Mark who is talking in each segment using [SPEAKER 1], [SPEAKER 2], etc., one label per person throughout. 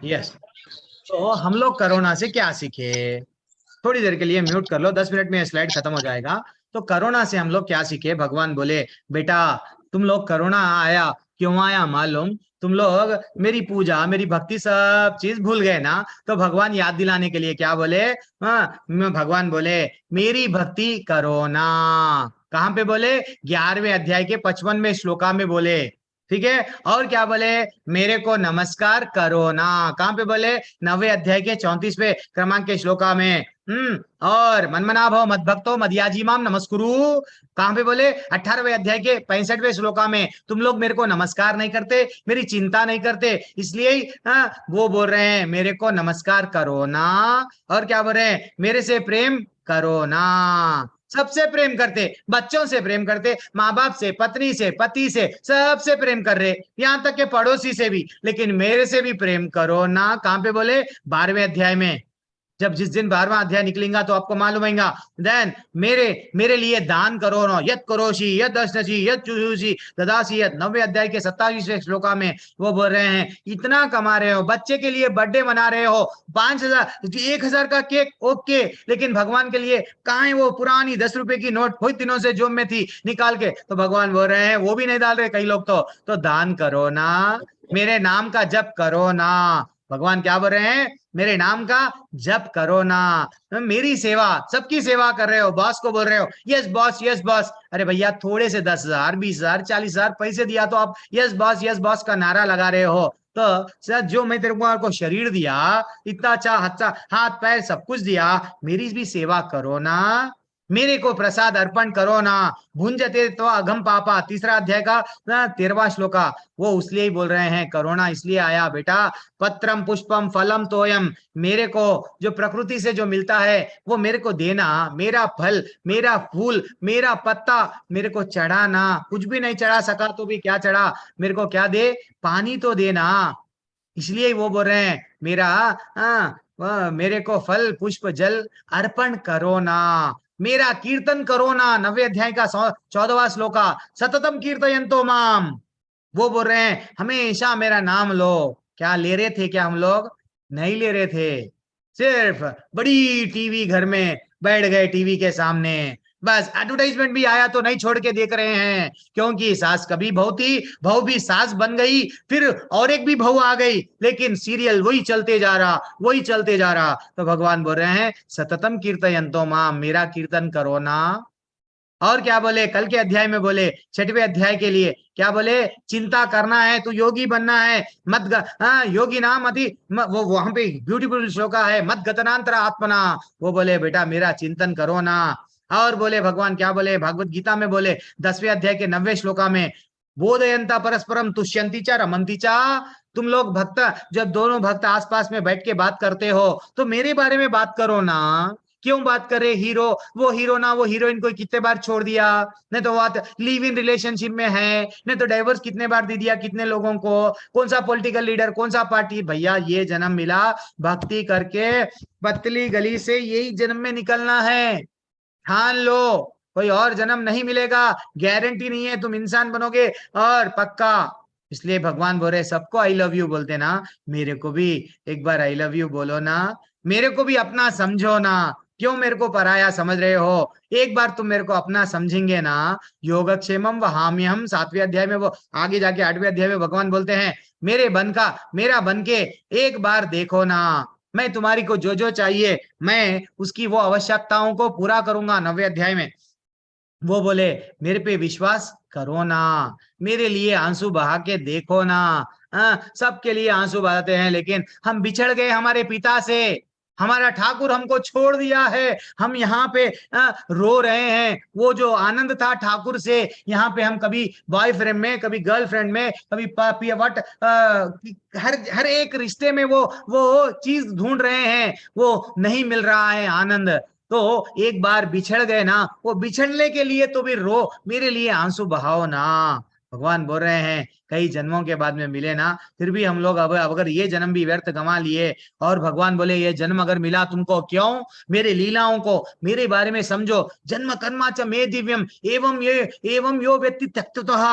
[SPEAKER 1] Yes. तो हम लोग कोरोना से क्या सीखे? थोड़ी देर के लिए म्यूट कर लो, 10 मिनट में स्लाइड खत्म हो जाएगा। तो कोरोना से हम लोग क्या सीखे? भगवान बोले बेटा, तुम लोग कोरोना आया, क्यों आया मालूम? तुम लोग मेरी पूजा मेरी भक्ति सब चीज भूल गए ना। तो भगवान याद दिलाने के लिए क्या बोले? हाँ, भगवान बोले मेरी भक्ति करो ना। कहाँ पे बोले? 11वें अध्याय के 55वें श्लोका में बोले। ठीक है। और क्या बोले? मेरे को नमस्कार करो ना। कहाँ पे बोले? 9वें अध्याय के 34वें क्रमांक के श्लोका में। और मनमना भव मद भक्तो मदयाजी माम नमस्कुरु। कहाँ पे बोले? 18वें अध्याय के 65वें श्लोका में। तुम लोग मेरे को नमस्कार नहीं करते, मेरी चिंता नहीं करते, इसलिए ही वो बोल रहे हैं मेरे को नमस्कार करो ना। और क्या बोल रहे हैं? मेरे से प्रेम करो ना। सबसे प्रेम करते, बच्चों से प्रेम करते, माँ बाप से, पत्नी से, पति से, सबसे प्रेम कर रहे, यहाँ तक के पड़ोसी से भी, लेकिन मेरे से भी प्रेम करो ना। कहाँ पे बोले? 12वें अध्याय में। जब जिस दिन 12वां अध्याय निकलेगा तो आपको मालूम होगा। देन मेरे मेरे लिए दान करो ना, यद करोशी यद दशनशी यद चुषुषी ददासी यद। 9वें अध्याय के 27वें श्लोका में वो बोल रहे हैं इतना कमा रहे हो, बच्चे के लिए बर्थडे मना रहे हो, 5,000 1,000 का केक ओके, लेकिन भगवान के लिए कहाँ है वो पुरानी 10 रुपए की नोट बहुत दिनों से जोब में थी निकाल के? तो भगवान बोल रहे हैं वो भी नहीं डाल रहे कई लोग। तो दान करो ना, मेरे नाम का जप करो ना। भगवान क्या बोल रहे हैं? मेरे नाम का जप करो ना। मेरी सेवा, सबकी सेवा कर रहे हो, बॉस को बोल रहे हो यस बॉस यस बॉस। अरे भैया थोड़े से 10,000 20,000 40,000 पैसे दिया तो आप यस बॉस का नारा लगा रहे हो। तो सर जो मैं तेरे को शरीर दिया, इतना अच्छा अच्छा हाथ पैर सब कुछ दिया, मेरी भी सेवा करो ना। मेरे को प्रसाद अर्पण करो ना। भुंजते तो अघम पापा, 3रा अध्याय का 13वां श्लोका। वो उसलिए ही बोल रहे हैं करोना इसलिए आया बेटा, पत्रम पुष्पम फलम तोयम, मेरे को जो प्रकृति से जो मिलता है वो मेरे को देना। मेरा फल, मेरा फूल, मेरा पत्ता मेरे को चढ़ाना। कुछ भी नहीं चढ़ा सका तो भी क्या चढ़ा, मेरे को क्या दे? पानी तो देना। इसलिए ही वो बोल रहे हैं मेरा मेरे को फल पुष्प जल अर्पण करो ना। मेरा कीर्तन करो ना। 9वें अध्याय का 14वां श्लोका, सततम कीर्तयन्तो माम। वो बोल रहे हैं हमेशा मेरा नाम लो। क्या ले रहे थे? क्या हम लोग नहीं ले रहे थे? सिर्फ बड़ी टीवी घर में बैठ गए, टीवी के सामने बस एडवर्टाइजमेंट भी आया तो नहीं छोड़ के देख रहे हैं, क्योंकि सास कभी बहू थी, बहू भी सास बन गई, फिर और एक भी बहू आ गई, लेकिन सीरियल वही चलते जा रहा, वही चलते जा रहा। तो भगवान बोल रहे हैं सततम कीर्तयन्तो माम, मेरा कीर्तन करो ना। और क्या बोले? कल के अध्याय में बोले, 6वें अध्याय के लिए क्या बोले? चिंता करना है तो योगी बनना है, योगी नाम अति वो वहां पे ब्यूटीफुल श्लोका है, मत गतनांतरा आत्मना। वो बोले बेटा मेरा चिंतन करो ना। और बोले भगवान क्या बोले भागवत गीता में? बोले 10वें अध्याय के 90वें श्लोका में, बोधयंता परस्परम तुष्यंती चा रमंती चा। तुम लोग भक्त, जब दोनों भक्त आसपास में बैठ के बात करते हो तो मेरे बारे में बात करो ना। क्यों बात करे? हीरो, वो हीरो ना वो हीरोइन को कितने बार छोड़ दिया, नहीं तो बात लिव इन रिलेशनशिप में है, नहीं तो डाइवोर्स कितने बार दे दिया कितने लोगों को, कौन सा पॉलिटिकल लीडर, कौन सा पार्टी। भैया ये जन्म मिला भक्ति करके, पतली गली से यही जन्म में निकलना है, ठान लो। कोई और जन्म नहीं मिलेगा, गारंटी नहीं है तुम इंसान बनोगे और पक्का। इसलिए भगवान बोल रहे सबको आई लव यू बोलते ना, मेरे को भी एक बार आई लव यू बोलो ना। मेरे को भी अपना समझो ना। क्यों मेरे को पराया समझ रहे हो? एक बार तुम मेरे को अपना समझेंगे ना, योगक्षेमम वहाम्यहम। 7वें अध्याय में वो आगे जाके 8वें अध्याय में भगवान बोलते हैं मेरे बन का, मेरा बन के एक बार देखो ना। मैं तुम्हारी को जो जो चाहिए मैं उसकी वो आवश्यकताओं को पूरा करूंगा। 9वें अध्याय में वो बोले मेरे पे विश्वास करो ना, मेरे लिए आंसू बहा के देखो ना। सबके लिए आंसू बहाते हैं, लेकिन हम बिछड़ गए हमारे पिता से, हमारा ठाकुर हमको छोड़ दिया है। हम यहाँ पे रो रहे हैं। वो जो आनंद था ठाकुर से, यहाँ पे हम कभी बॉयफ्रेंड में, कभी गर्लफ्रेंड में, कभी वट हर हर एक रिश्ते में वो चीज ढूंढ रहे हैं, वो नहीं मिल रहा है आनंद। तो एक बार बिछड़ गए ना, वो बिछड़ने के लिए तो भी रो, मेरे लिए आंसू बहाओ ना। भगवान बोल रहे हैं कई जन्मों के बाद में मिले ना, फिर भी हम लोग अब अगर ये जन्म भी व्यर्थ गंवा लिए, और भगवान बोले ये जन्म अगर मिला तुमको क्यों? मेरे लीलाओं को, मेरे बारे में समझो। जन्म कर्मा च मे दिव्यम एवं ये एवं यो व्यक्ति त्यक्ततः।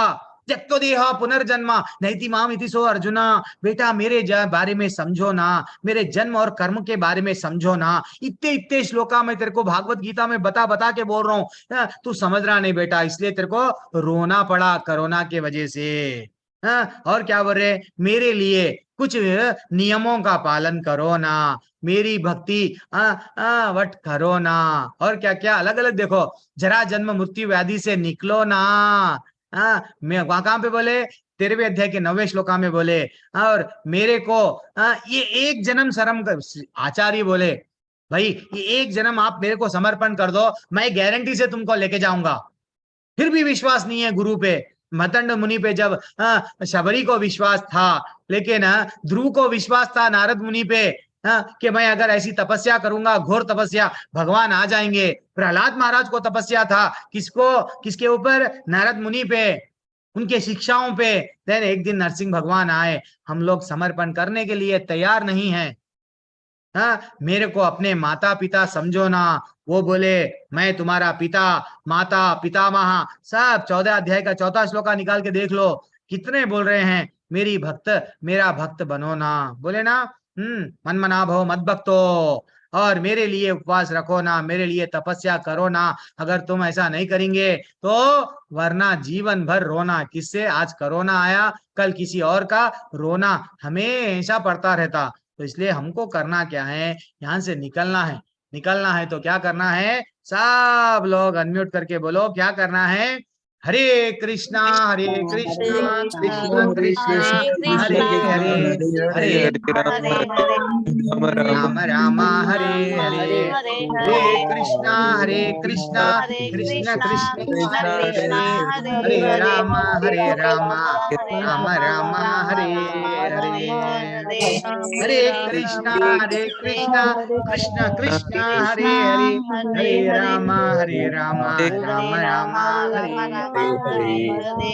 [SPEAKER 1] त्यक्तो देह पुनर्जन्म नैति माम इति सो अर्जुना। बेटा मेरे बारे में समझो ना, मेरे जन्म और कर्म के बारे में समझो ना। इतने इतने श्लोका में तेरे को भागवत गीता में बता बता के बोल रहा हूँ, तू समझ रहा नहीं बेटा, इसलिए तेरे को रोना पड़ा कोरोना के वजह से। और क्या बोल रहे, मेरे लिए कुछ नियमों का पालन करो ना, मेरी भक्ति वट करो ना। और क्या क्या अलग अलग देखो, जरा जन्म मृत्यु व्याधि से निकलो ना। मैं वहां कहां पे बोले, 13वें अध्याय के 9वें श्लोका में बोले, और मेरे को ये एक जन्म शर्म कर, आचार्य बोले भाई ये एक जन्म आप मेरे को समर्पण कर दो, मैं गारंटी से तुमको लेके जाऊंगा। फिर भी विश्वास नहीं है गुरु पे। मतंड मुनि पे जब शबरी को विश्वास था, लेकिन ध्रुव को विश्वास था नारद मुनि पे, कि मैं अगर ऐसी तपस्या करूंगा, घोर तपस्या, भगवान आ जाएंगे। प्रहलाद महाराज को तपस्या था, किसको, किसके ऊपर, नारद मुनि पे, उनके शिक्षाओं पे। देन एक दिन नरसिंह भगवान आए। हम लोग समर्पण करने के लिए तैयार नहीं है। मेरे को अपने माता पिता समझो ना। वो बोले मैं तुम्हारा पिता, माता, पितामह, सब 14 अध्याय का 4था श्लोका निकाल के देख लो, कितने बोल रहे हैं मेरी भक्त, मेरा भक्त बनो ना। बोले ना, मन मना भव मत भक्तो, और मेरे लिए उपवास रखो ना, मेरे लिए तपस्या करो ना। अगर तुम ऐसा नहीं करेंगे तो वरना जीवन भर रोना। किससे, आज कोरोना आया, कल किसी और का रोना हमेशा पड़ता रहता। तो इसलिए हमको करना क्या है, यहाँ से निकलना है। निकलना है तो क्या करना है, सब लोग अनम्यूट करके बोलो क्या करना है। हरे कृष्णा
[SPEAKER 2] हरे
[SPEAKER 1] कृष्ण
[SPEAKER 2] कृष्णा
[SPEAKER 1] कृष्ण हरे
[SPEAKER 2] हरे
[SPEAKER 1] हरे,
[SPEAKER 2] कृष्णा
[SPEAKER 1] हरे
[SPEAKER 2] हरे हरे
[SPEAKER 1] राम राम हरे
[SPEAKER 2] राम
[SPEAKER 1] हरे,
[SPEAKER 2] हरे
[SPEAKER 1] हरे
[SPEAKER 2] हरे
[SPEAKER 1] कृष्णा
[SPEAKER 2] हरे
[SPEAKER 1] कृष्ण
[SPEAKER 2] कृष्णा
[SPEAKER 1] कृष्ण
[SPEAKER 2] कृष्ण
[SPEAKER 1] हरे
[SPEAKER 2] कृष्ण
[SPEAKER 1] हरे,
[SPEAKER 2] हरे
[SPEAKER 1] हरे
[SPEAKER 2] हरे
[SPEAKER 1] राम
[SPEAKER 2] हरे
[SPEAKER 1] राम राम
[SPEAKER 2] राम
[SPEAKER 1] हरे
[SPEAKER 2] राम
[SPEAKER 1] हरे।
[SPEAKER 2] हरे
[SPEAKER 1] हरे
[SPEAKER 2] हरे
[SPEAKER 1] कृष्णा
[SPEAKER 2] हरे
[SPEAKER 1] कृष्ण कृष्ण हरे
[SPEAKER 2] कृष्णा
[SPEAKER 1] हरे,
[SPEAKER 2] हरे
[SPEAKER 1] हरे
[SPEAKER 2] हरे
[SPEAKER 1] राम
[SPEAKER 2] हरे
[SPEAKER 1] राम राम
[SPEAKER 2] रामा
[SPEAKER 1] हरे
[SPEAKER 2] रामा रामा
[SPEAKER 1] हरे।
[SPEAKER 2] हरे हरे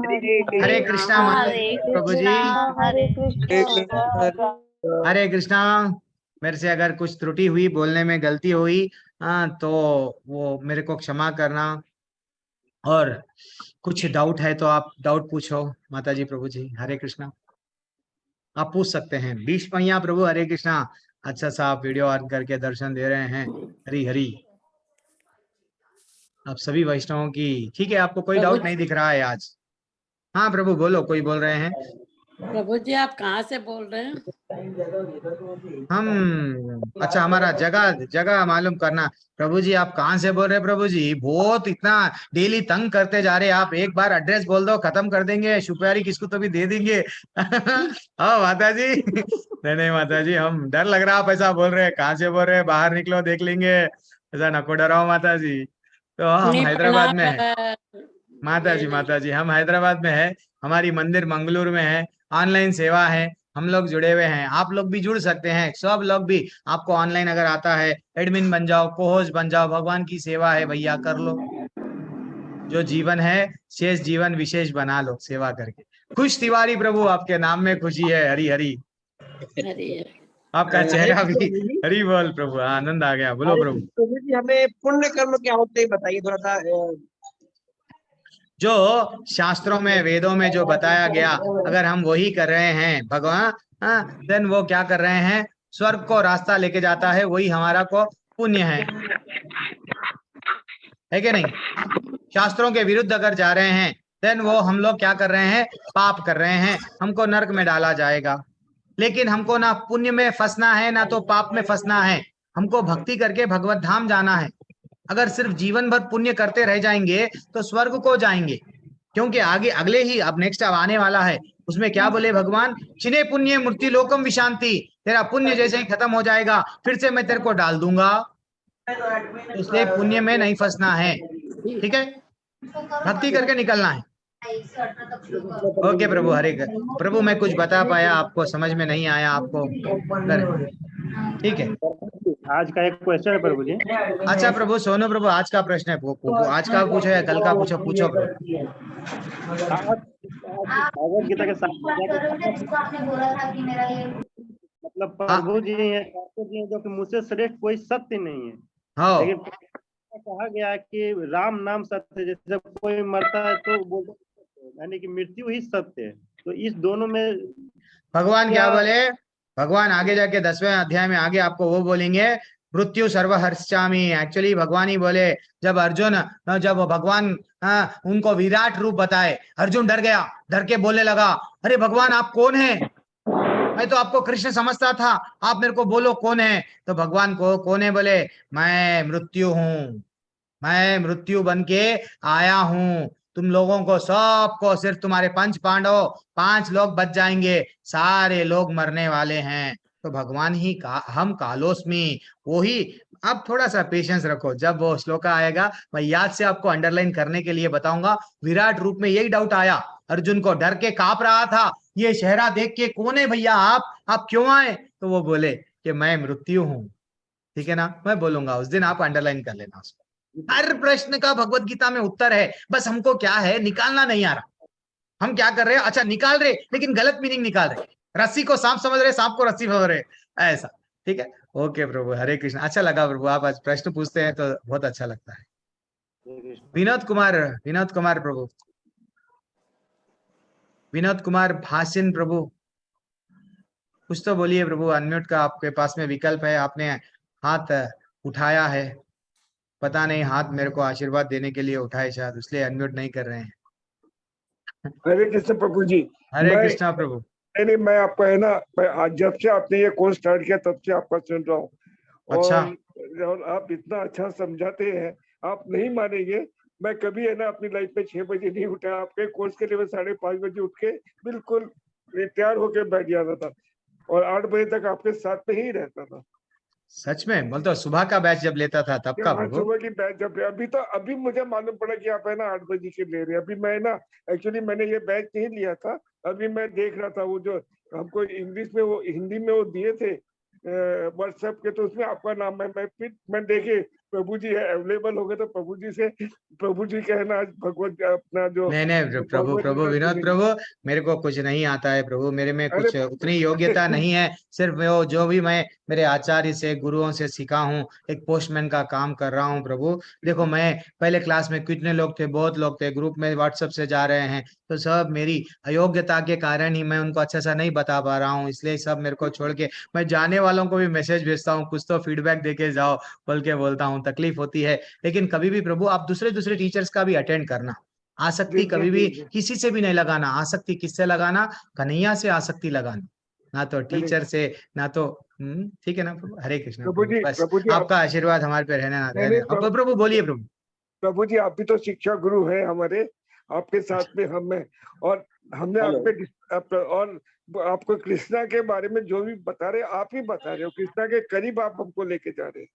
[SPEAKER 1] हरे
[SPEAKER 2] हरे
[SPEAKER 1] कृष्णा
[SPEAKER 2] राम
[SPEAKER 1] माता
[SPEAKER 2] हरे
[SPEAKER 1] प्रभु जी,
[SPEAKER 2] कृष्णा हरे
[SPEAKER 1] हरे कृष्णा। मेरे से अगर कुछ त्रुटि हुई, बोलने में गलती हुई, तो वो मेरे को क्षमा करना। और कुछ डाउट है तो आप डाउट पूछो माता जी, प्रभु जी। हरे कृष्णा, आप पूछ सकते हैं। 20 पहिया प्रभु, हरे कृष्णा। अच्छा सा आप वीडियो ऑन करके दर्शन दे रहे हैं, हरी हरी। आप सभी वैष्णवों की, ठीक है, आपको कोई
[SPEAKER 3] प्रभु
[SPEAKER 1] डाउट नहीं दिख रहा है आज। हाँ प्रभु बोलो, कोई बोल रहे हैं।
[SPEAKER 3] प्रभु जी आप कहाँ से बोल रहे हैं?
[SPEAKER 1] हम, अच्छा, हमारा जगह जगह मालूम करना। प्रभु जी आप कहाँ से बोल रहे हैं प्रभु जी, बहुत इतना डेली तंग करते जा रहे हैं आप। एक बार एड्रेस बोल दो, खत्म कर देंगे, सुपारी किसको तो भी दे देंगे। हाँ माता जी, नहीं नहीं माता जी, हम डर लग रहा, आप ऐसा बोल रहे हैं, कहाँ से बोल रहे हैं, बाहर निकलो देख लेंगे, ऐसा नको डराओ माता जी। तो हम
[SPEAKER 3] नहीं
[SPEAKER 1] हैदराबाद
[SPEAKER 3] प्रणाम
[SPEAKER 1] में है माता
[SPEAKER 3] ये
[SPEAKER 1] जी,
[SPEAKER 3] नहीं
[SPEAKER 1] माता जी हम हैदराबाद में है, हमारी मंदिर मंगलुरु में है, ऑनलाइन सेवा है, हम लोग जुड़े हुए हैं। आप लोग भी जुड़ सकते हैं, सब लोग भी, आपको ऑनलाइन अगर आता है, एडमिन बन जाओ, कोहोस्ट बन जाओ, भगवान की सेवा है भैया, कर लो। जो जीवन है, शेष जीवन विशेष बना लो सेवा करके। खुश तिवारी प्रभु, आपके नाम में खुशी है, हरी हरी।
[SPEAKER 3] हरी है।
[SPEAKER 1] आपका
[SPEAKER 4] हरे
[SPEAKER 1] चेहरा
[SPEAKER 4] कृष्ण
[SPEAKER 1] भी,
[SPEAKER 4] प्रभु जी।
[SPEAKER 1] हरी बोल प्रभु, आनंद आ गया, बोलो
[SPEAKER 4] हरे
[SPEAKER 1] प्रभु।
[SPEAKER 4] कृष्ण प्रभु जी, हमें पुण्य कर्म क्या होते हैं बताइए थोड़ा सा।
[SPEAKER 1] जो शास्त्रों में, वेदों में जो बताया गया, अगर हम वही कर रहे हैं भगवान, देन वो क्या कर रहे हैं, स्वर्ग को रास्ता लेके जाता है, वही हमारा को पुण्य है कि नहीं। शास्त्रों के विरुद्ध अगर जा रहे हैं, देन वो हम लोग क्या कर रहे हैं, पाप कर रहे हैं, हमको नरक में डाला जाएगा। लेकिन हमको ना पुण्य में फंसना है, ना तो पाप में फंसना है, हमको भक्ति करके भगवत धाम जाना है। अगर सिर्फ जीवन भर पुण्य करते रह जाएंगे तो स्वर्ग को जाएंगे, क्योंकि आगे अगले ही अब नेक्स्ट अब आने वाला है, उसमें क्या बोले भगवान, छिने पुण्य मूर्ति लोकम विशांति, तेरा पुण्य जैसे ही खत्म हो जाएगा, फिर से मैं तेरे को डाल दूंगा। तो इसलिए पुण्य में नहीं फंसना है, ठीक है, भक्ति करके निकलना है। ओके प्रभु, प्रभु मैं कुछ बता पाया आपको, समझ में नहीं आया आपको, अगर, ठीक है।
[SPEAKER 5] आज का एक क्वेश्चन है प्रभु जी।
[SPEAKER 1] अच्छा प्रभु, सोनू प्रभु, आज का प्रश्न है, आज का पूछो या कल का पूछो, पूछो प्रभु।
[SPEAKER 5] भगवत गीता के साथ मतलब प्रभु जी हैं, ठाकुर जी हैं, जो कि मुझसे श्रेष्ठ कोई सत्य नहीं है,
[SPEAKER 1] हाँ
[SPEAKER 5] लेकिन कहा गया है कि राम नाम सत्य है, जैसे कोई मरता है तो बोलते हैं यानी कि मृत्यु ही सत्य है। तो इस दोनों में
[SPEAKER 1] भगवान क्या
[SPEAKER 5] क्या-
[SPEAKER 1] बोले? भगवान आगे जाके 10वें अध्याय में आगे आपको वो बोलेंगे, मृत्यु सर्वहर्षामि। एक्चुअली भगवान ही बोले, जब अर्जुन, जब भगवान उनको विराट रूप बताए, अर्जुन डर गया, डर के बोलने लगा, अरे भगवान आप कौन है? मैं तो आपको कृष्ण समझता था, आप मेरे को बोलो कौन है? तो भगवान को कौन है बोले, मैं मृत्यु हूँ, मैं मृत्यु बन के आया हूं। तुम लोगों को सबको, सिर्फ तुम्हारे 5 पांडव, 5 लोग बच जाएंगे, सारे लोग मरने वाले हैं। तो भगवान ही का, हम कालोस्मी, वो ही। अब थोड़ा सा पेशेंस रखो, जब वो श्लोक आएगा मैं याद से आपको अंडरलाइन करने के लिए बताऊंगा। विराट रूप में यही डाउट आया, अर्जुन को डर के कांप रहा था, ये चेहरा देख के, कौन है भैया आप क्यों आए? तो वो बोले कि मैं मृत्यु हूं। ठीक है ना, मैं बोलूंगा उस दिन, आप अंडरलाइन कर लेना उसको। हर प्रश्न का भगवत गीता में उत्तर है, बस हमको क्या है, निकालना नहीं आ रहा। हम क्या कर रहे हैं, अच्छा निकाल रहे, लेकिन गलत मीनिंग निकाल रहे, रस्सी को सांप समझ रहे, सांप को रस्सी समझ रहे, ऐसा। ठीक है, ओके प्रभु, हरे कृष्ण। अच्छा लगा प्रभु, आप आज प्रश्न पूछते हैं तो बहुत अच्छा लगता है। विनोद कुमार, विनोद कुमार प्रभु, विनोद कुमार भासिन प्रभु, कुछ तो बोलिए प्रभु। अनम्यूट का आपके पास में विकल्प है, आपने हाथ उठाया है, पता नहीं हाथ मेरे को आशीर्वाद देने के लिए उठाए शायद, इसलिए अनम्यूट नहीं कर रहे हैं।
[SPEAKER 2] हरे कृष्ण प्रभु जी।
[SPEAKER 1] हरे
[SPEAKER 2] मैं
[SPEAKER 1] कृष्णा प्रभु।
[SPEAKER 2] नहीं, मैं आपका है ना, मैं आज जब से आपने ये कोर्स स्टार्ट किया तब से आपका सुन रहा हूँ।
[SPEAKER 1] अच्छा।
[SPEAKER 2] और आप इतना अच्छा समझाते हैं, आप नहीं मानेंगे। मैं कभी है ना अपनी लाइफ में 6 बजे नहीं उठा, आपके कोर्स के लिए मैं 5:30 बजे उठ के बिल्कुल तैयार होके बैठ जाता था, और 8 बजे तक आपके साथ में ही रहता था।
[SPEAKER 1] सच में बोलते हो, सुबह का बैच जब लेता था तब का
[SPEAKER 2] हाँ,
[SPEAKER 1] प्रभु?
[SPEAKER 2] सुबह की बैच जब अभी मुझे मालूम पड़ा कि आप है ना 8 बजे के ले रहे हैं। अभी मैं ना, एक्चुअली मैंने ये बैच नहीं लिया था, अभी मैं देख रहा था वो जो हमको इंग्लिश में, वो हिंदी में वो दिए थे व्हाट्सएप के, तो उसमें आपका नाम है। मैं देखे प्रभु जी है अवेलेबल हो गए, तो प्रभु जी कहना आज भगवत अपना जो
[SPEAKER 1] नहीं प्रभु,
[SPEAKER 2] भगवत
[SPEAKER 1] प्रभु
[SPEAKER 2] गीता
[SPEAKER 1] विनोद
[SPEAKER 2] सुनेंगे।
[SPEAKER 1] प्रभु, मेरे को कुछ नहीं आता है प्रभु, मेरे में
[SPEAKER 2] अरे
[SPEAKER 1] कुछ उतनी योग्यता नहीं है। सिर्फ वो जो भी मैं मेरे आचार्य से, गुरुओं से सीखा हूँ, एक पोस्टमैन का काम कर रहा हूँ प्रभु। देखो, मैं पहले क्लास में कितने लोग थे, बहुत लोग थे, ग्रुप में व्हाट्सएप से जा रहे हैं, तो सब मेरी अयोग्यता के कारण ही मैं उनको अच्छा सा नहीं बता पा रहा हूँ, इसलिए सब मेरे को छोड़ के मैं जाने वालों को भी मैसेज भेजता हूँ, कुछ तो फीडबैक देके जाओ बोल के बोलता हूँ। तकलीफ होती है, लेकिन कभी भी प्रभु आप दूसरे दूसरे टीचर्स का भी अटेंड करना।
[SPEAKER 2] जी
[SPEAKER 1] आसक्ति
[SPEAKER 2] जी
[SPEAKER 1] कभी भी
[SPEAKER 2] जी जी।
[SPEAKER 1] किसी से भी नहीं लगाना। आसक्ति किससे लगाना? कन्हैया से आसक्ति लगाना, ना तो
[SPEAKER 2] नहीं,
[SPEAKER 1] टीचर से, ना तो ठीक है ना प्रभु? हरे कृष्ण
[SPEAKER 2] प्रभु
[SPEAKER 1] प्रभु,
[SPEAKER 2] जी,
[SPEAKER 1] बस
[SPEAKER 2] प्रभु जी आप,
[SPEAKER 1] आपका आशीर्वाद हमारे पे रहने ना
[SPEAKER 2] नहीं
[SPEAKER 1] रहने।
[SPEAKER 2] नहीं
[SPEAKER 1] अब प्रभु बोलिए प्रभु।
[SPEAKER 2] प्रभु जी, आप भी तो शिक्षा गुरु हैं हमारे, आपके साथ में हम हैं, और हमने और आपको कृष्णा के बारे में जो भी बता रहे, आप ही बता रहे हो, कृष्णा के करीब आप हमको लेके जा रहे हैं।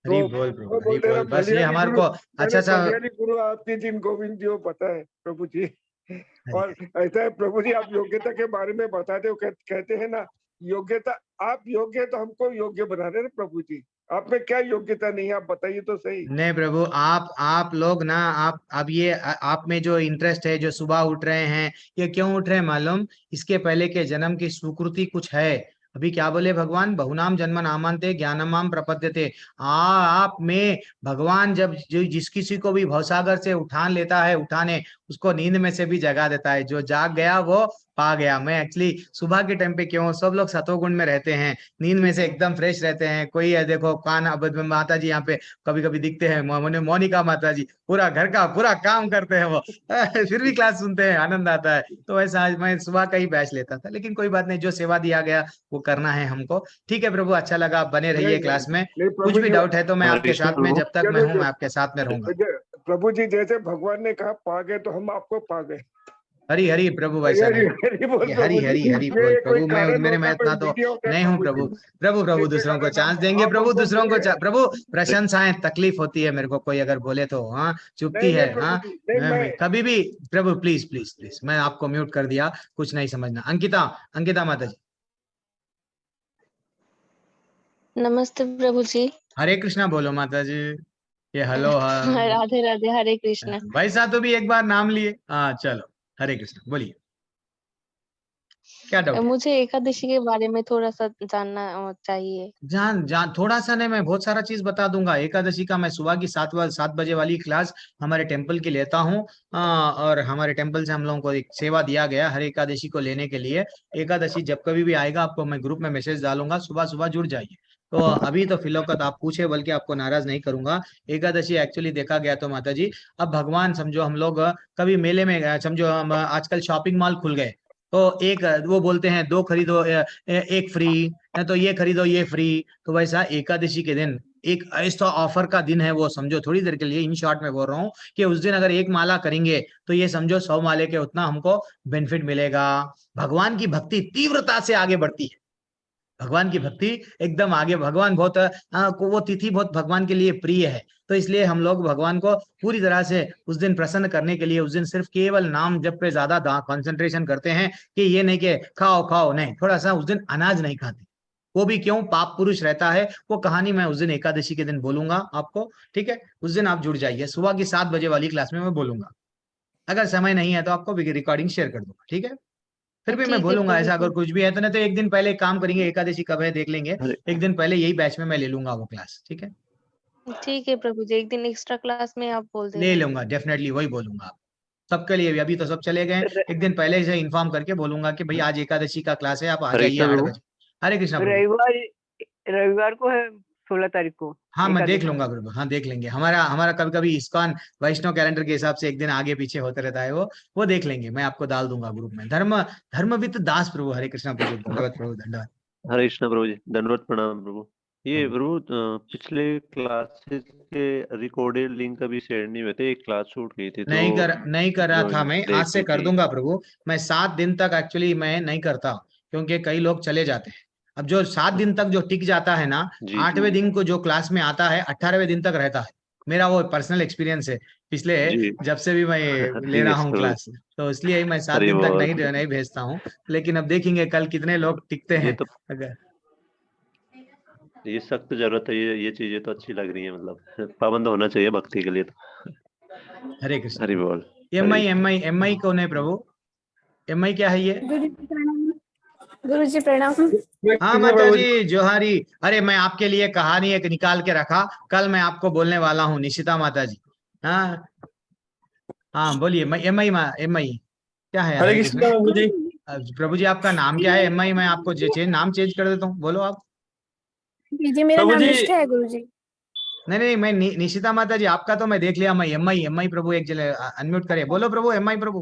[SPEAKER 1] हरि
[SPEAKER 2] तो
[SPEAKER 1] बोल प्रभु,
[SPEAKER 2] वो
[SPEAKER 1] हरि
[SPEAKER 2] बोलते हैं ना,
[SPEAKER 1] बोल, बस ये हमारे को अच्छा सा।
[SPEAKER 2] बलियारी गुरु आपकी जिन गोविंद जी, वो पता है प्रभु जी।
[SPEAKER 1] हरि
[SPEAKER 2] और ऐसा है प्रभु जी, आप योग्यता के बारे में बताते हो, कहते हैं ना योग्यता, आप योग्य है तो हमको योग्य बना रहे हैं प्रभु जी। आप में क्या योग्यता नहीं है, आप बताइए तो सही।
[SPEAKER 1] नहीं प्रभु, आप लोग ना, आप अब ये आप में जो इंटरेस्ट है, जो सुबह उठ रहे हैं, ये क्यों उठ रहे हैं मालूम? इसके पहले के जन्म की सुकृति कुछ है। अभी क्या बोले भगवान? बहुनाम जन्म नामांते ज्ञानमाम प्रपद्यते। आप में भगवान जब जिस किसी को भी भवसागर से उठान लेता है, उठाने, उसको नींद में से भी जगा देता है। जो जाग गया वो पा गया। मैं एक्चुअली सुबह के टाइम पे क्यों, सब लोग सतोगुण में रहते हैं, नींद में से एकदम फ्रेश रहते हैं। कोई है देखो, कान, अब माता जी यहाँ पे कभी कभी दिखते हैं, मोनिका माता जी पूरा घर का पूरा काम करते हैं वो फिर भी क्लास सुनते हैं, आनंद आता है। तो ऐसा आज मैं सुबह का ही बैच लेता था, लेकिन कोई बात नहीं, जो सेवा दिया गया वो करना है हमको। ठीक है प्रभु, अच्छा लगा, आप बने रहिए
[SPEAKER 2] नहीं
[SPEAKER 1] क्लास में।
[SPEAKER 2] नहीं
[SPEAKER 1] कुछ
[SPEAKER 2] प्रभु
[SPEAKER 1] भी
[SPEAKER 2] जी,
[SPEAKER 1] डाउट है तो मैं
[SPEAKER 6] हरे
[SPEAKER 1] आपके
[SPEAKER 6] कृष्ण
[SPEAKER 1] साथ में,
[SPEAKER 6] प्रभु।
[SPEAKER 1] जब तक मैं हूँ मैं आपके साथ में रहूंगा।
[SPEAKER 2] प्रभु जी, जैसे भगवान ने कहा पा गए, तो हम आपको पा गए।
[SPEAKER 1] हरि हरि प्रभु, वैसा नहीं।
[SPEAKER 2] हरि बोल
[SPEAKER 1] ये
[SPEAKER 2] प्रभु
[SPEAKER 1] हरि
[SPEAKER 2] जी,
[SPEAKER 1] हरि हरि बोल
[SPEAKER 2] ये कोई
[SPEAKER 1] प्रभु, मैं
[SPEAKER 2] कारण
[SPEAKER 1] मेरे में
[SPEAKER 2] होता है, कोई
[SPEAKER 1] इतना तो
[SPEAKER 2] मीडिया होता है
[SPEAKER 1] नहीं हूँ
[SPEAKER 2] प्रभु
[SPEAKER 1] प्रभु।
[SPEAKER 2] जी,
[SPEAKER 1] प्रभु प्रभु
[SPEAKER 2] जिसके
[SPEAKER 1] दूसरों को
[SPEAKER 2] कारण
[SPEAKER 1] चांस देंगे
[SPEAKER 2] आप
[SPEAKER 1] प्रभु,
[SPEAKER 2] हमको
[SPEAKER 1] दूसरों को प्रभु प्रशंसाएं, तकलीफ होती है मेरे को, कोई अगर बोले तो हाँ चुपती
[SPEAKER 2] नहीं
[SPEAKER 1] है।
[SPEAKER 2] नहीं प्रभु
[SPEAKER 1] हाँ
[SPEAKER 2] जी, नहीं मैं,
[SPEAKER 1] कभी भी प्रभु, प्लीज प्लीज प्लीज, मैं आपको म्यूट कर दिया, कुछ नहीं समझना। अंकिता, अंकिता माता जी।
[SPEAKER 7] नमस्ते प्रभु जी।
[SPEAKER 1] हरे कृष्णा बोलो माता जी। ये हेलो, हाँ।
[SPEAKER 7] राधे राधे, हरे कृष्ण।
[SPEAKER 1] वैसा तो भी एक बार नाम लिए, हाँ चलो, हरे कृष्ण बोलिए। क्या डाउट है?
[SPEAKER 7] मुझे एकादशी के बारे में थोड़ा सा जानना चाहिए।
[SPEAKER 1] जान जान थोड़ा सा नहीं, मैं बहुत सारा चीज बता दूंगा। एकादशी का मैं सुबह की 7 बजे वाली क्लास हमारे टेम्पल की लेता हूँ। और हमारे टेम्पल से हम लोगों को एक सेवा दिया गया हर एकादशी को लेने के लिए। एकादशी जब कभी भी आएगा आपको मैं ग्रुप में मैसेज डालूंगा, सुबह सुबह जुड़ जाइए। तो अभी तो फिलौकत आप पूछे, बल्कि आपको नाराज नहीं करूंगा। एकादशी एक्चुअली देखा गया तो माता जी, अब भगवान समझो हम लोग कभी मेले में गए, समझो हम आजकल शॉपिंग मॉल खुल गए, तो एक वो बोलते हैं 2 खरीदो एक फ्री, या तो ये खरीदो ये फ्री। तो वैसा एकादशी के दिन एक ऐसा ऑफर का दिन है, वो समझो थोड़ी देर के लिए, इन शॉर्ट में बोल रहा हूँ कि उस दिन अगर एक माला करेंगे तो ये समझो 100 माले के उतना हमको बेनिफिट मिलेगा। भगवान की भक्ति तीव्रता से आगे बढ़ती है। भगवान की भक्ति एकदम आगे, भगवान बहुत वो तिथि बहुत भगवान के लिए प्रिय है। तो इसलिए हम लोग भगवान को पूरी तरह से उस दिन प्रसन्न करने के लिए उस दिन सिर्फ केवल नाम जप पे ज्यादा कंसंट्रेशन करते हैं, कि ये नहीं कि खाओ खाओ, नहीं, थोड़ा सा उस दिन अनाज नहीं खाते। वो भी क्यों, पाप पुरुष रहता है, वो कहानी मैं उस दिन एकादशी के दिन बोलूंगा आपको। ठीक है, उस दिन आप जुड़ जाइए, सुबह की 7 बजे वाली क्लास में मैं बोलूंगा। अगर समय नहीं है तो आपको रिकॉर्डिंग शेयर कर दूंगा, ठीक है। फिर भी मैं
[SPEAKER 7] ठीक है
[SPEAKER 1] बोलूंगा
[SPEAKER 7] प्रभु
[SPEAKER 1] ऐसा, अगर
[SPEAKER 7] जी।
[SPEAKER 1] कुछ भी है तो, नहीं तो एक दिन पहले एक काम करेंगे, एकादशी कब है देख लेंगे,
[SPEAKER 6] हरे
[SPEAKER 1] एक दिन पहले यही बैच में मैं ले लूंगा वो क्लास, ठीक है।
[SPEAKER 7] ठीक है प्रभु जी, एक दिन एक्स्ट्रा क्लास में आप बोल
[SPEAKER 1] ले
[SPEAKER 7] देना।
[SPEAKER 1] लूंगा, डेफिनेटली वही बोलूंगा आप सबके लिए भी। अभी तो सब चले गए,
[SPEAKER 5] र-
[SPEAKER 1] एक दिन पहले से इन्फॉर्म करके बोलूंगा कि भाई आज एकादशी का क्लास है, आप आ
[SPEAKER 6] हरे
[SPEAKER 1] जाइए
[SPEAKER 6] कृष्ण
[SPEAKER 1] 8
[SPEAKER 6] प्रभु।
[SPEAKER 1] बजे। हरे कृष्णा प्रभु।
[SPEAKER 5] रविवार रविवार को है 16 तारीख को
[SPEAKER 1] हाँ मैं देख
[SPEAKER 5] एकादशी।
[SPEAKER 1] लूंगा प्रभु, हाँ देख लेंगे। हमारा हमारा कभी कभी इस्कॉन वैष्णव कैलेंडर के हिसाब से एक दिन आगे पीछे होते रहता है, वो देख लेंगे, मैं आपको डाल दूंगा ग्रुप में। धर्मविद दास प्रभु। हरे कृष्णा प्रभु, धन्यवाद प्रभु, धन्यवाद।
[SPEAKER 6] हरे कृष्ण प्रभु जी, दंडवत प्रणाम प्रभु। ये
[SPEAKER 1] प्रभु
[SPEAKER 6] प्रभु पिछले क्लासेस के रिकॉर्डेड लिंक अभी शेयर नहीं हुए थे, एक क्लास छूट गई थी तो
[SPEAKER 1] नहीं कर रहा था,
[SPEAKER 6] ज्वाइन
[SPEAKER 1] मैं आज से
[SPEAKER 6] देखनी
[SPEAKER 1] कर
[SPEAKER 6] थी।
[SPEAKER 1] दूंगा प्रभु। मैं 7 दिन तक एक्चुअली मैं नहीं करता, क्योंकि कई लोग चले जाते हैं। अब जो 7 दिन तक जो टिक जाता है ना,
[SPEAKER 6] जी
[SPEAKER 1] 8वें दिन को जो क्लास में आता है 18वें दिन तक रहता है। मेरा वो पर्सनल एक्सपीरियंस है पिछले,
[SPEAKER 6] जी।
[SPEAKER 1] जब से भी मैं ले रहा
[SPEAKER 6] यस
[SPEAKER 1] हूँ
[SPEAKER 6] प्रभु।
[SPEAKER 1] क्लास। तो इसलिए मैं सात
[SPEAKER 6] हरि
[SPEAKER 1] दिन तक
[SPEAKER 6] बोल।
[SPEAKER 1] नहीं भेजता हूँ। लेकिन अब देखेंगे कल कितने लोग टिकते
[SPEAKER 6] ये
[SPEAKER 1] हैं।
[SPEAKER 6] तो
[SPEAKER 1] अगर
[SPEAKER 6] ये सख्त जरूरत है, ये चीजें तो अच्छी लग रही है, मतलब पाबंद होना चाहिए भक्ति के लिए तो।
[SPEAKER 1] हरे कृष्ण
[SPEAKER 6] हरि
[SPEAKER 1] प्रभु।
[SPEAKER 6] बोल।
[SPEAKER 1] Am
[SPEAKER 6] Hare
[SPEAKER 1] I am I am I कौन है प्रभु? एम आई क्या है ये?
[SPEAKER 8] गुरु जी प्रणाम। गुरु जी प्रणाम।
[SPEAKER 1] हाँ
[SPEAKER 2] कृष्ण
[SPEAKER 1] माता
[SPEAKER 2] प्रभु जी।
[SPEAKER 1] जी जोहारी। अरे मैं आपके लिए कहानी एक निकाल के रखा, कल मैं आपको बोलने वाला हूँ, निशिता माता जी। हाँ हाँ बोलिए। मैं एम आई एम आई क्या है?
[SPEAKER 2] हरे
[SPEAKER 1] हरे
[SPEAKER 2] कृष्ण
[SPEAKER 1] कृष्ण।
[SPEAKER 2] प्रभु जी।
[SPEAKER 1] प्रभु जी आपका नाम क्या है? एम आई मैं आपको नाम चेंज कर देता हूँ, बोलो आप।
[SPEAKER 8] जी मेरा
[SPEAKER 2] प्रभु
[SPEAKER 8] नाम
[SPEAKER 2] जी।
[SPEAKER 8] निष्ठा है गुरु जी।
[SPEAKER 1] नहीं नहीं, मैं निशिता माता जी आपका तो मैं देख लिया। मैं एम आई प्रभु एक जगह अनम्यूट करे, बोलो प्रभु, एम आई प्रभु।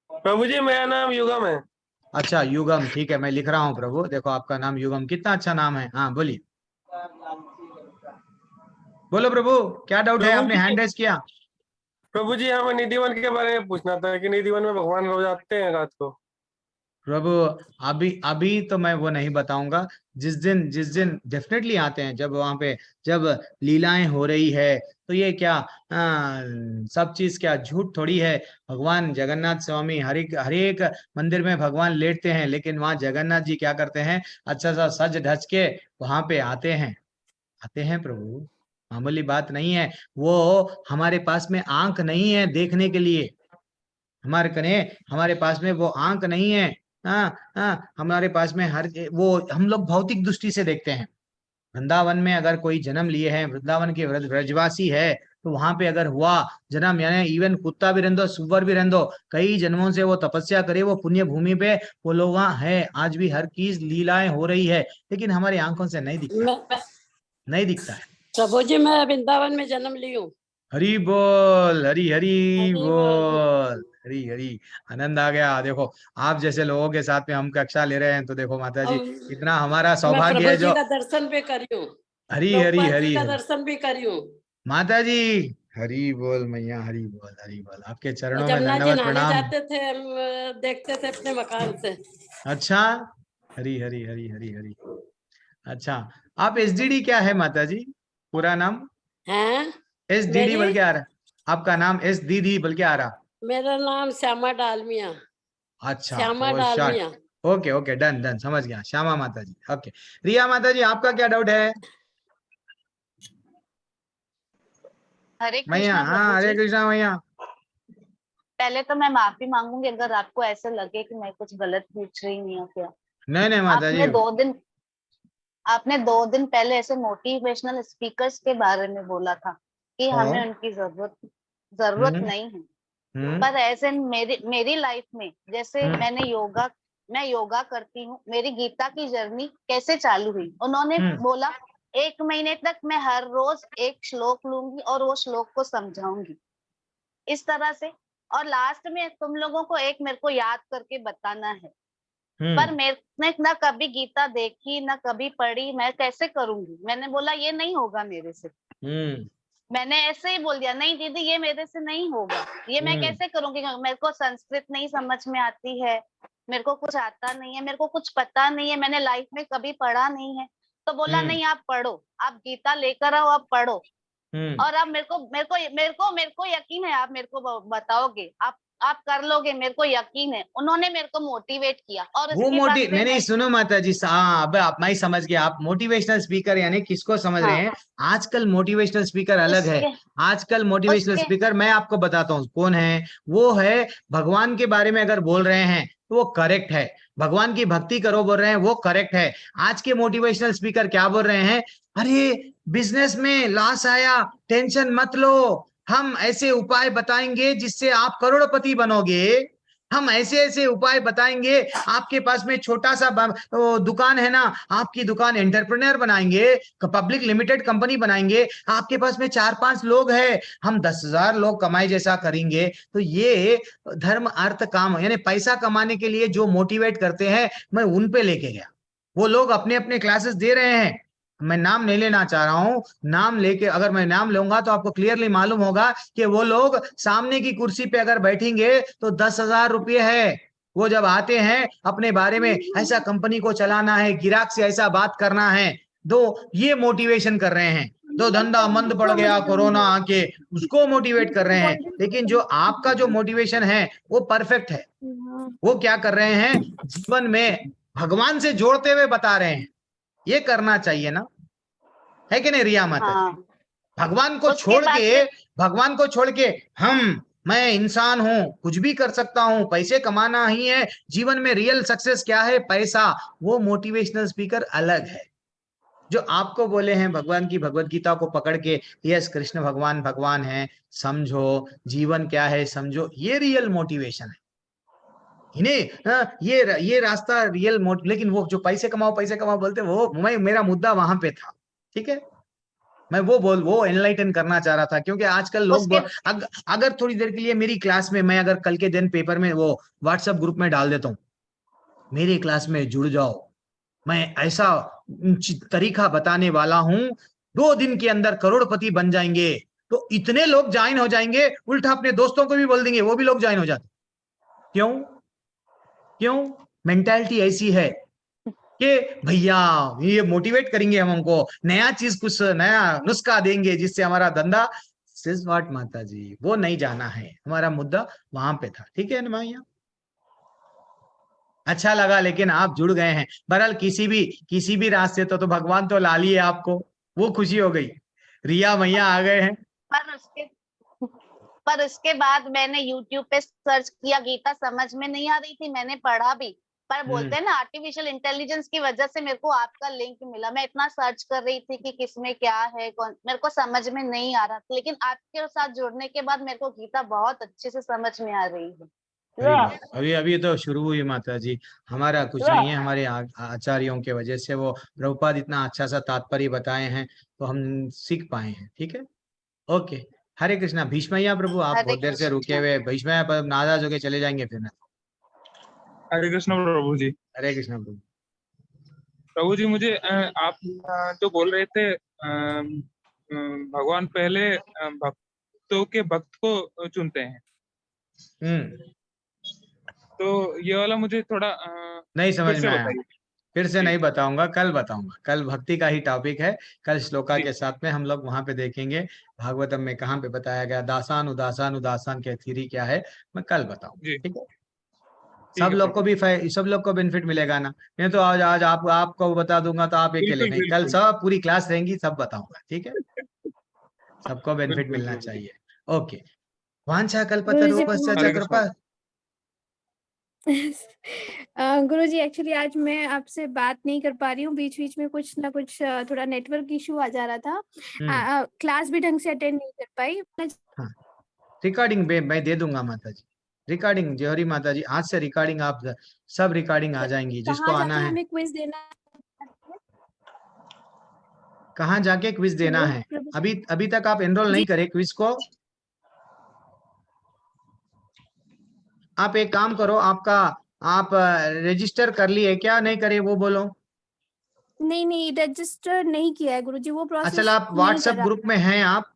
[SPEAKER 2] प्रभु जी मेरा नाम युगम है।
[SPEAKER 1] अच्छा युगम, ठीक है मैं लिख रहा हूँ प्रभु। देखो आपका नाम युगम, कितना अच्छा नाम है। हाँ बोलिए, बोलो प्रभु, क्या डाउट है?
[SPEAKER 2] प्रभु
[SPEAKER 1] आपने
[SPEAKER 2] जी।
[SPEAKER 1] हैंड रेस किया।
[SPEAKER 2] प्रभु जी हमें निधिवन के बारे में पूछना था कि निधिवन में भगवान रोज आते हैं रात को।
[SPEAKER 1] प्रभु अभी अभी तो मैं वो नहीं बताऊंगा। जिस दिन डेफिनेटली आते हैं, जब वहां पे जब लीलाएं हो रही है, तो ये क्या सब चीज क्या झूठ थोड़ी है। भगवान जगन्नाथ स्वामी हर एक मंदिर में भगवान लेटते हैं, लेकिन वहां जगन्नाथ जी क्या करते हैं, अच्छा सा सज धज के वहां पे आते हैं प्रभु। मामूली बात नहीं है वो। हमारे पास में आंख नहीं है देखने के लिए, हमारे पास में वो आंख नहीं है। हमारे पास में वो हम लोग भौतिक दृष्टि से देखते हैं। वृंदावन में अगर कोई जन्म लिए है, वृंदावन के ब्रजवासी है, तो वहां पे अगर हुआ जन्म, यानी इवन कुत्ता भी रहने दो, सुअर भी रहने दो, कई जन्मों से वो तपस्या करे, वो पुण्य भूमि पे वो लोग वहां है। आज भी हर चीज लीलाएं हो रही है, लेकिन हमारी आंखों से नहीं दिखता,
[SPEAKER 3] मैं
[SPEAKER 1] नहीं दिखता है।
[SPEAKER 3] प्रभु जी मैं वृंदावन में जन्म ली हूँ।
[SPEAKER 1] हरी बोल, हरी हरी
[SPEAKER 3] हरि बोल।
[SPEAKER 1] बोल, हरी हरी। आनंद आ गया। देखो आप जैसे लोगों के साथ में हम कक्षा ले रहे हैं, तो देखो माता जी
[SPEAKER 3] अब
[SPEAKER 1] इतना हमारा
[SPEAKER 3] मैं
[SPEAKER 1] सौभाग्य
[SPEAKER 3] प्रभु
[SPEAKER 1] है
[SPEAKER 3] जी
[SPEAKER 1] जो।
[SPEAKER 3] का दर्शन भी करी हूँ,
[SPEAKER 1] हरी हरी
[SPEAKER 3] प्रभुपाद जी
[SPEAKER 1] हरी
[SPEAKER 3] का
[SPEAKER 1] हरी
[SPEAKER 3] दर्शन भी करी हूँ।
[SPEAKER 1] माता जी, हरी बोल मैया, हरी बोल, हरी बोल। आपके
[SPEAKER 3] और
[SPEAKER 1] चरणों में
[SPEAKER 3] जमुना जी
[SPEAKER 1] दंडवत
[SPEAKER 3] नहाने
[SPEAKER 1] प्रणाम।
[SPEAKER 3] जाते थे, हम देखते थे अपने मकान से।
[SPEAKER 1] अच्छा, हरी हरी हरी हरी हरी। अच्छा, आप एसडीडी क्या है माता जी? पूरा नाम
[SPEAKER 3] हैं
[SPEAKER 1] एसडीडी
[SPEAKER 3] मेरी
[SPEAKER 1] बल्कि आ रहा, आपका नाम एस दीदी बल्कि आ रहा।
[SPEAKER 3] मेरा नाम श्यामा डालमिया।
[SPEAKER 1] अच्छा
[SPEAKER 3] श्यामा
[SPEAKER 1] तो short.
[SPEAKER 3] Dalmia.
[SPEAKER 1] Okay okay, done done, समझ गया। श्यामा माता जी, ओके। रिया माता जी आपका क्या डाउट है?
[SPEAKER 7] हरे
[SPEAKER 1] मैया,
[SPEAKER 7] कृष्णा
[SPEAKER 1] हाँ
[SPEAKER 7] प्रभु
[SPEAKER 1] हरे
[SPEAKER 7] जी।
[SPEAKER 1] कृष्णा मैया।
[SPEAKER 9] पहले तो मैं माफी मांगूंगी अगर आपको ऐसे लगे कि मैं कुछ गलत पूछ रही हूँ या क्या।
[SPEAKER 1] नहीं नहीं माता जी,
[SPEAKER 9] आपने 2 दिन पहले ऐसे मोटिवेशनल स्पीकर्स के बारे में बोला था कि
[SPEAKER 1] हाँ।
[SPEAKER 9] हमें उनकी जरूरत
[SPEAKER 1] हम्म,
[SPEAKER 9] नहीं है।
[SPEAKER 1] हम्म,
[SPEAKER 9] पर ऐसे मेरी लाइफ में जैसे मैं योगा करती हूँ, मेरी गीता की जर्नी कैसे चालू हुई, उन्होंने बोला 1 महीने तक मैं हर रोज एक श्लोक लूंगी और वो श्लोक को समझाऊंगी, इस तरह से। और लास्ट में तुम लोगों को मेरे को याद करके बताना है। पर मैंने ना कभी गीता देखी ना कभी पढ़ी, मैं कैसे करूंगी? मैंने बोला ये नहीं होगा मेरे से। मैंने ऐसे ही बोल दिया, नहीं दीदी ये मेरे से नहीं होगा, ये मैं कैसे करूंगी? मेरे को संस्कृत नहीं समझ में आती है, मेरे को कुछ आता नहीं है, मेरे को कुछ पता नहीं है, मैंने लाइफ में कभी पढ़ा नहीं है। तो बोला नहीं आप पढ़ो, आप गीता लेकर आओ, आप पढ़ो। और अब मेरे को यकीन है आप मेरे को बताओगे, आप कर लोगे, मेरे को यकीन है। उन्होंने मेरे को मोटिवेट किया और
[SPEAKER 1] वो
[SPEAKER 9] इसके बाद
[SPEAKER 1] नहीं नहीं, सुनो माता जी, हाँ अब आप मैं समझ गया, आप मोटिवेशनल स्पीकर यानी किसको समझ रहे हैं। आजकल मोटिवेशनल स्पीकर अलग है। आजकल मोटिवेशनल स्पीकर मैं आपको बताता हूँ कौन है। वो है भगवान के बारे में अगर बोल रहे हैं तो वो करेक्ट है, भगवान की भक्ति करो बोल रहे हैं वो करेक्ट है। आज के मोटिवेशनल स्पीकर क्या बोल रहे हैं, अरे बिजनेस में लॉस आया, टेंशन मत लो, हम ऐसे उपाय बताएंगे जिससे आप करोड़पति बनोगे, हम ऐसे ऐसे उपाय बताएंगे, आपके पास में छोटा सा दुकान है ना, आपकी दुकान एंटरप्रेन्योर बनाएंगे, पब्लिक लिमिटेड कंपनी बनाएंगे, आपके पास में 4-5 लोग हैं, हम 10,000 लोग कमाए जैसा करेंगे। तो ये धर्म अर्थ काम यानी पैसा कमाने के लिए जो मोटिवेट करते हैं, मैं उन पे लेके गया। वो लोग अपने अपने क्लासेस दे रहे हैं, मैं नाम नहीं लेना चाह रहा हूं। नाम लेके अगर मैं नाम लूंगा तो आपको क्लियरली मालूम होगा कि वो लोग सामने की कुर्सी पे अगर बैठेंगे तो 10,000 रुपये है। वो जब आते हैं अपने बारे में ऐसा कंपनी को चलाना है, गिराक से ऐसा बात करना है, दो ये मोटिवेशन कर रहे हैं। दो धंधा मंद पड़ गया कोरोना आके, उसको मोटिवेट कर रहे हैं। लेकिन जो आपका जो मोटिवेशन है वो परफेक्ट है। वो क्या कर रहे हैं, जीवन में भगवान से जोड़ते हुए बता रहे हैं। ये करना चाहिए ना, है कि नहीं रिया माता जी? भगवान को छोड़ के मैं इंसान हूं, कुछ भी कर सकता हूं, पैसे कमाना ही है जीवन में, रियल सक्सेस क्या है, पैसा। वो मोटिवेशनल स्पीकर अलग है। जो आपको बोले हैं भगवान की भगवत गीता को पकड़ के, यस कृष्ण भगवान भगवान है, समझो जीवन क्या है समझो, ये रियल मोटिवेशन है। इन्हें ये रास्ता रियल लेकिन वो जो पैसे कमाओ बोलते, वो मेरा मुद्दा वहां पे था। ठीक है, मैं वो एनलाइटन करना चाह रहा था, क्योंकि आजकल लोग अगर थोड़ी देर के लिए मेरी क्लास में, मैं अगर कल के दिन पेपर में वो व्हाट्सएप ग्रुप में डाल देता हूँ, मेरी क्लास में जुड़ जाओ, मैं ऐसा तरीका बताने वाला हूं, 2 दिन के अंदर करोड़पति बन जाएंगे। तो इतने लोग ज्वाइन हो जाएंगे, उल्टा अपने दोस्तों को भी बोल देंगे, वो भी लोग ज्वाइन हो जाते। क्यों मेंटालिटी ऐसी है कि भैया ये मोटिवेट करेंगे, हम हमको नया चीज, कुछ नया नुस्खा देंगे जिससे हमारा धंधा। सिस व्हाट माता जी, वो नहीं जाना है, हमारा मुद्दा वहां पे था। ठीक है ना भैया, अच्छा लगा, लेकिन आप जुड़ गए हैं। बहरहाल किसी भी रास्ते तो भगवान तो ला लिए आपको, वो खुशी हो गई। रिया भैया आ गए हैं।
[SPEAKER 9] पर उसके बाद मैंने YouTube पे सर्च किया, गीता समझ में नहीं आ रही थी, मैंने पढ़ा भी। पर बोलते हैं ना आर्टिफिशियल इंटेलिजेंस की वजह से मेरे को आपका लिंक मिला। मैं इतना सर्च कर रही थी कि किसमें क्या है, मेरे को समझ में नहीं आ रहा, लेकिन आपके साथ जुड़ने के बाद मेरे को गीता बहुत अच्छे से समझ में आ रही है।
[SPEAKER 1] अभी तो शुरू हुई माता जी, हमारा कुछ नहीं है, हमारे आचार्यों के वजह से वो प्रभुपाद इतना अच्छा सा तात्पर्य बताए हैं तो हम सीख पाए हैं। ठीक है, ओके, हरे कृष्णा। भीष्मैया प्रभु आप बहुत देर से रुके हुए, भीष्मैया नाराज होके चले जाएंगे फिर ना।
[SPEAKER 10] हरे कृष्ण प्रभु जी।
[SPEAKER 1] हरे कृष्णा प्रभु।
[SPEAKER 10] प्रभु जी मुझे आप जो बोल रहे थे भगवान पहले भक्तों के भक्त को चुनते हैं, तो ये वाला मुझे थोड़ा
[SPEAKER 1] नहीं समझ में आया, फिर से नहीं बताऊंगा, कल बताऊंगा। कल भक्ति का ही टॉपिक है, कल श्लोका के साथ में हम लोग वहां पे देखेंगे भागवतम में कहाँ पे बताया गया दासान उदासान उदासान के थ्योरी क्या है, मैं कल बताऊंगा। ठीक है, सब लोग को बेनिफिट मिलेगा ना। मैं तो आज आपको बता दूंगा तो आप अकेले नहीं, कल सब पूरी क्लास रहेंगी, सब बताऊंगा। ठीक है, सबको बेनिफिट मिलना चाहिए। ओके, वांछा
[SPEAKER 8] गुरुजी,
[SPEAKER 1] कल्पतरुभ्यश्च
[SPEAKER 10] हरे
[SPEAKER 1] कृपा।
[SPEAKER 8] गुरुजी एक्चुअली आज मैं आपसे बात नहीं कर पा रही हूँ, बीच बीच में कुछ ना कुछ थोड़ा नेटवर्क इशू आ जा रहा था। क्लास भी ढंग से अटेंड नहीं कर पाई।
[SPEAKER 1] हाँ, रिकॉर्डिंग मैं दे दूंगा माता जी, रिकॉर्डिंग जौहरी माता जी, आज से रिकॉर्डिंग आप सब रिकॉर्डिंग आ जाएंगी जिसको
[SPEAKER 8] कहाँ
[SPEAKER 1] आना
[SPEAKER 8] जाके
[SPEAKER 1] है।
[SPEAKER 8] हमें क्विज देना है?
[SPEAKER 1] कहाँ जाके क्विज देना
[SPEAKER 8] हेलो
[SPEAKER 1] है?
[SPEAKER 8] प्रभु
[SPEAKER 1] अभी तक आप एनरोल नहीं
[SPEAKER 8] जी।
[SPEAKER 1] करे क्विज को। आप एक काम करो, आप रजिस्टर कर लिए क्या, नहीं करे वो बोलो।
[SPEAKER 8] नहीं रजिस्टर नहीं किया है गुरुजी, वो
[SPEAKER 1] अच्छा,
[SPEAKER 8] प्रोसेस
[SPEAKER 1] आप
[SPEAKER 8] नहीं
[SPEAKER 1] व्हाट्सएप
[SPEAKER 8] करा।
[SPEAKER 1] ग्रुप में हैं आप?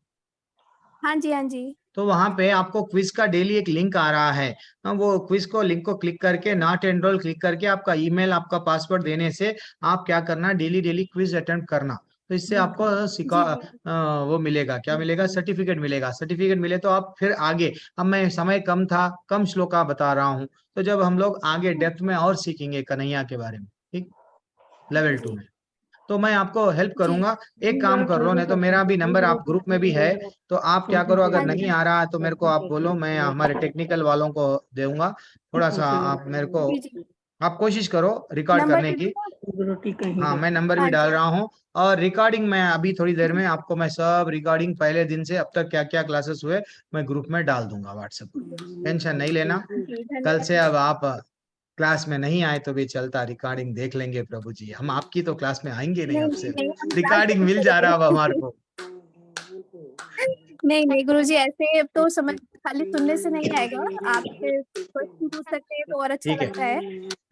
[SPEAKER 8] हाँ जी।
[SPEAKER 1] तो वहां पे आपको क्विज का डेली एक लिंक आ रहा है। वो क्विज को लिंक को क्लिक करके नॉट एनरोल क्लिक करके आपका ईमेल आपका पासवर्ड देने से आप क्या करना, डेली डेली क्विज अटेम्प्ट करना। तो इससे आपको
[SPEAKER 8] जी
[SPEAKER 1] वो मिलेगा, क्या मिलेगा, सर्टिफिकेट मिलेगा। सर्टिफिकेट मिले तो आप फिर आगे, अब मैं समय कम था, कम श्लोका बता रहा हूँ, तो जब हम लोग आगे डेप्थ में और सीखेंगे कन्हैया के बारे में, ठीक, लेवल 2 में, तो मैं आपको हेल्प
[SPEAKER 8] जी
[SPEAKER 1] करूंगा। एक काम कर लो, नहीं तो मेरा भी नंबर आप ग्रुप में भी है, तो आप क्या करो, अगर
[SPEAKER 8] हाँ जी
[SPEAKER 1] नहीं आ रहा है तो मेरे को आप बोलो, मैं हमारे टेक्निकल वालों को दूंगा। थोड़ा सा आप मेरे को,
[SPEAKER 8] जी
[SPEAKER 1] आप कोशिश करो रिकॉर्ड
[SPEAKER 8] नंबर
[SPEAKER 1] करने
[SPEAKER 8] दे
[SPEAKER 1] की।
[SPEAKER 8] दूँ?
[SPEAKER 1] हाँ, मैं नंबर भी
[SPEAKER 8] हाँ
[SPEAKER 1] डाल
[SPEAKER 8] जी
[SPEAKER 1] रहा हूँ। और रिकॉर्डिंग मैं अभी थोड़ी देर में आपको मैं सब रिकॉर्डिंग पहले दिन से अब तक क्या क्या क्लासेस हुए मैं ग्रुप में डाल दूंगा व्हाट्सएप पर, टेंशन नहीं लेना।
[SPEAKER 8] जी
[SPEAKER 1] कल से
[SPEAKER 8] धन्यवाद।
[SPEAKER 1] अब आप क्लास में नहीं आए तो भी चलता, रिकॉर्डिंग देख लेंगे प्रभु जी, हम आपकी तो क्लास में आएंगे नहीं आपसे,
[SPEAKER 8] नहीं हम क्लास
[SPEAKER 1] रिकॉर्डिंग
[SPEAKER 8] जरूर
[SPEAKER 1] मिल जा रहा अब हमारे
[SPEAKER 8] करेंगे।
[SPEAKER 1] को।
[SPEAKER 8] नहीं गुरुजी ऐसे तो समझ खाली सुनने से नहीं आएगा, आपसे क्वेश्चन पूछ सकते हैं तो और अच्छा
[SPEAKER 1] ठीक है,
[SPEAKER 8] लगता है।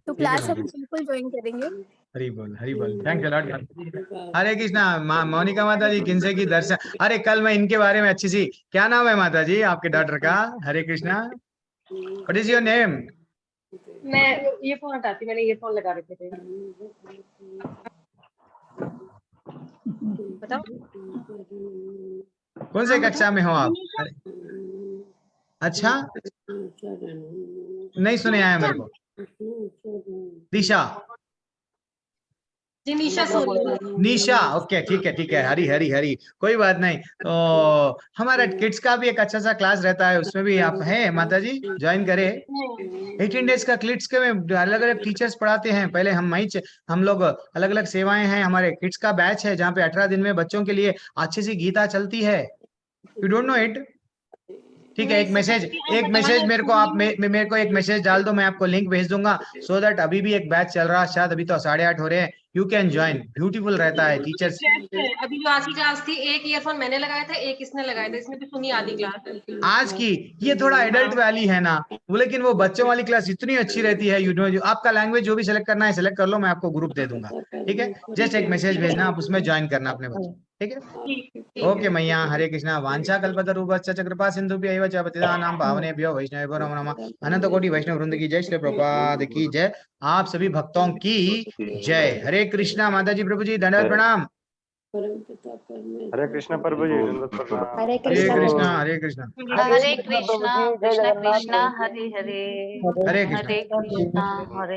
[SPEAKER 8] तो
[SPEAKER 1] ठीक है
[SPEAKER 8] क्लास हम
[SPEAKER 1] माता जी,
[SPEAKER 8] बिल्कुल ज्वाइन करेंगे।
[SPEAKER 1] हरी बोल, थैंक यू लॉर्ड। हरे कृष्णा। मोनिका माता जी किनसे की दर्शन, अरे कल मैं इनके बारे में अच्छी सी, क्या नाम है माता जी आपके डॉटर का? Hare Krishna, what is your name?
[SPEAKER 11] मैं ये फोन हटाती, मैंने ये फोन लगा रखे थे। बताओ
[SPEAKER 1] कौन से कक्षा में हो आप? अरे, अच्छा, नहीं सुने आया मेरे को। दिशा,
[SPEAKER 11] जी निशा सोनी।
[SPEAKER 1] निशा, ओके, ठीक है, हरी हरी हरी, कोई बात नहीं। तो हमारा किड्स का भी एक अच्छा सा क्लास रहता है, उसमें भी आप हैं माता जी, ज्वाइन करें। 18 डेज का किड्स के में अलग अलग टीचर्स पढ़ाते हैं। पहले हम लोग अलग अलग सेवाएं हैं, हमारे किड्स का बैच है जहाँ पे 18 दिन में बच्चों के लिए अच्छी सी गीता चलती है। You don't know it? ठीक है, एक मैसेज मेरे को आप मेरे को एक मैसेज डाल दो, मैं आपको लिंक भेज दूंगा, सो दैट अभी भी एक बैच चल रहा है, शायद अभी तो 8:30 हो रहे हैं, यू कैन ज्वाइन, ब्यूटीफुल रहता है टीचर्स।
[SPEAKER 11] अभी जो आज की क्लास थी, एक ईयरफोन मैंने लगाया था, एक इसने लगाया था, इसने भी सुनी आधी क्लास।
[SPEAKER 1] आज की ये थोड़ा एडल्ट वाली है ना वो, लेकिन वो बच्चों वाली क्लास इतनी अच्छी रहती है। यू नो, आपका लैंग्वेज जो भी सिलेक्ट करना है सिलेक्ट कर लो, मैं आपको ग्रुप दे दूंगा, ठीक है? जस्ट एक मैसेज भेजना, आप उसमें ज्वाइन करना अपने बच्चों, ठीक है? ओके मैया, हरे कृष्णा। वांछा कल्पतरुभ्यश्च कृपा सिंधुभ्यैव च पतितानां पावनेभ्यो वैष्णवेभ्यो नमो नमः। अनंत कोटि वैष्णव वृंद की जय, श्री प्रभुपाद की जय, आप सभी भक्तों की जय। हरे कृष्णा माता जी, प्रभु जी दंडवत प्रणाम।
[SPEAKER 5] हरे कृष्ण प्रभु जी, दंडवत प्रणाम।
[SPEAKER 7] हरे
[SPEAKER 1] हरे
[SPEAKER 7] कृष्णा
[SPEAKER 1] कृष्णा,
[SPEAKER 7] प्रभु।
[SPEAKER 1] हरे कृष्णा,
[SPEAKER 9] हरे कृष्णा कृष्ण कृष्णा हरे हरे
[SPEAKER 1] हरे कृष्णा।
[SPEAKER 9] हरे कृष्णा हरे